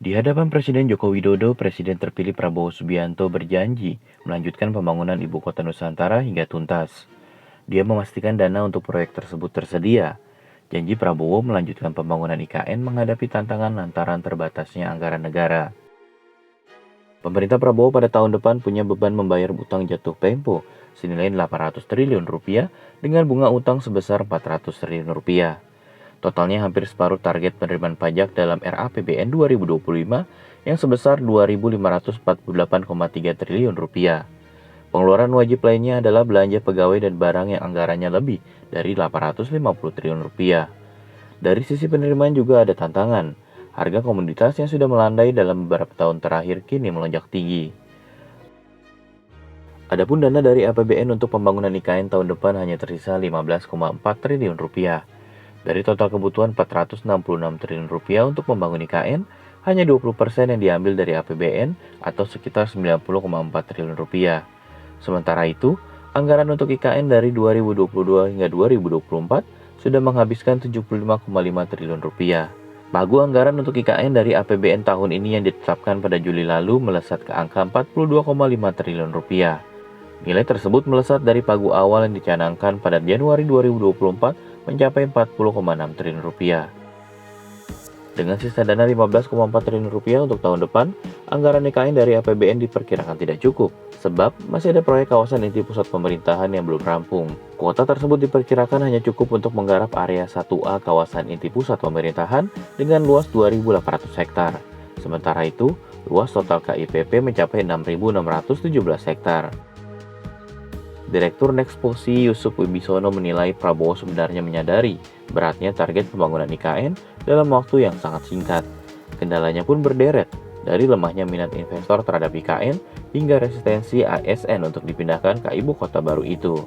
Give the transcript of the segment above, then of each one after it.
Di hadapan Presiden Joko Widodo, Presiden terpilih Prabowo Subianto berjanji melanjutkan pembangunan Ibu Kota Nusantara hingga tuntas. Dia memastikan dana untuk proyek tersebut tersedia. Janji Prabowo melanjutkan pembangunan IKN menghadapi tantangan lantaran terbatasnya anggaran negara. Pemerintah Prabowo pada tahun depan punya beban membayar utang jatuh tempo senilai 800 triliun rupiah dengan bunga utang sebesar 400 triliun rupiah. Totalnya hampir separuh target penerimaan pajak dalam RAPBN 2025 yang sebesar 2.548,3 triliun rupiah. Pengeluaran wajib lainnya adalah belanja pegawai dan barang yang anggarannya lebih dari 850 triliun rupiah. Dari sisi penerimaan juga ada tantangan. Harga komoditas yang sudah melandai dalam beberapa tahun terakhir kini melonjak tinggi. Adapun dana dari APBN untuk pembangunan IKN tahun depan hanya tersisa 15,4 triliun rupiah. Dari total kebutuhan 466 triliun rupiah untuk membangun IKN, hanya 20% yang diambil dari APBN atau sekitar 90,4 triliun rupiah. Sementara itu, anggaran untuk IKN dari 2022 hingga 2024 sudah menghabiskan 75,5 triliun rupiah. Pagu anggaran untuk IKN dari APBN tahun ini yang ditetapkan pada Juli lalu melesat ke angka 42,5 triliun rupiah. Nilai tersebut melesat dari pagu awal yang dicanangkan pada Januari 2024 mencapai 40,6 triliun rupiah. Dengan sisa dana 15,4 triliun rupiah untuk tahun depan, anggaran IKN dari APBN diperkirakan tidak cukup, sebab masih ada proyek kawasan inti pusat pemerintahan yang belum rampung. Kuota tersebut diperkirakan hanya cukup untuk menggarap area 1A kawasan inti pusat pemerintahan dengan luas 2.800 hektar. Sementara itu, luas total KIPP mencapai 6.617 hektar. Direktur Nexposi Yusuf Wibisono menilai Prabowo sebenarnya menyadari beratnya target pembangunan IKN dalam waktu yang sangat singkat. Kendalanya pun berderet, dari lemahnya minat investor terhadap IKN hingga resistensi ASN untuk dipindahkan ke ibu kota baru itu.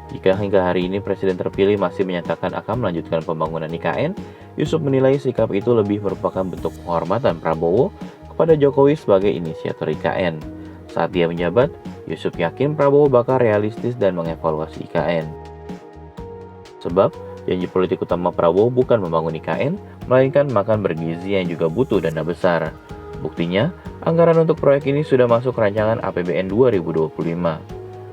Jika hingga hari ini Presiden terpilih masih menyatakan akan melanjutkan pembangunan IKN, Yusuf menilai sikap itu lebih merupakan bentuk penghormatan Prabowo kepada Jokowi sebagai inisiator IKN. Saat dia menjabat, Yusuf yakin Prabowo bakal realistis dan mengevaluasi IKN. Sebab, janji politik utama Prabowo bukan membangun IKN, melainkan makan bergizi yang juga butuh dana besar. Buktinya, anggaran untuk proyek ini sudah masuk rancangan APBN 2025.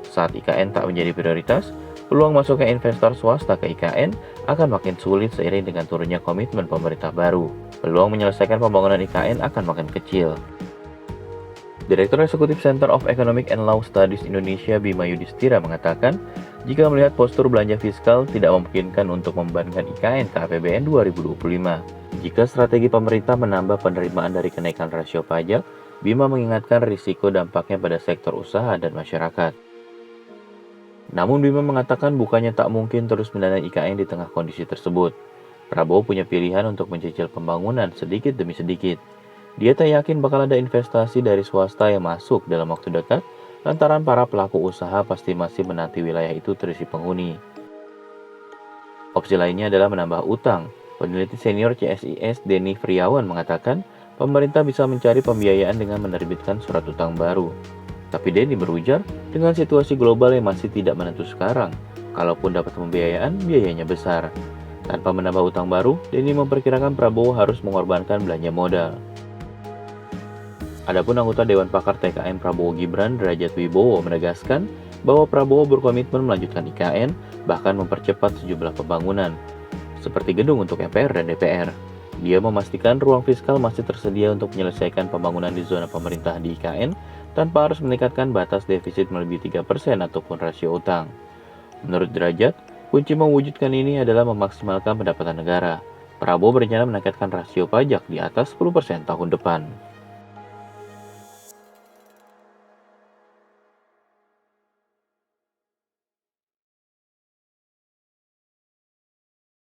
Saat IKN tak menjadi prioritas, peluang masuknya investor swasta ke IKN akan makin sulit seiring dengan turunnya komitmen pemerintah baru. Peluang menyelesaikan pembangunan IKN akan makin kecil. Direktur Eksekutif Center of Economic and Law Studies Indonesia Bima Yudhistira mengatakan, jika melihat postur belanja fiskal tidak memungkinkan untuk membebankan IKN ke APBN 2025. Jika strategi pemerintah menambah penerimaan dari kenaikan rasio pajak, Bima mengingatkan risiko dampaknya pada sektor usaha dan masyarakat. Namun Bima mengatakan bukannya tak mungkin terus mendanai IKN di tengah kondisi tersebut. Prabowo punya pilihan untuk mencicil pembangunan sedikit demi sedikit. Dia tak yakin bakal ada investasi dari swasta yang masuk dalam waktu dekat, lantaran para pelaku usaha pasti masih menanti wilayah itu terisi penghuni. Opsi lainnya adalah menambah utang. Peneliti senior CSIS Denny Friawan mengatakan, pemerintah bisa mencari pembiayaan dengan menerbitkan surat utang baru. Tapi Denny berujar, dengan situasi global yang masih tidak menentu sekarang, kalaupun dapat pembiayaan, biayanya besar. Tanpa menambah utang baru, Denny memperkirakan Prabowo harus mengorbankan belanja modal. Adapun anggota Dewan Pakar TKN Prabowo Gibran Derajat Wibowo menegaskan bahwa Prabowo berkomitmen melanjutkan IKN, bahkan mempercepat sejumlah pembangunan, seperti gedung untuk MPR dan DPR. Dia memastikan ruang fiskal masih tersedia untuk menyelesaikan pembangunan di zona pemerintah di IKN tanpa harus meningkatkan batas defisit melebihi 3% ataupun rasio utang. Menurut Derajat, kunci mewujudkan ini adalah memaksimalkan pendapatan negara. Prabowo berencana menaikkan rasio pajak di atas 10% tahun depan.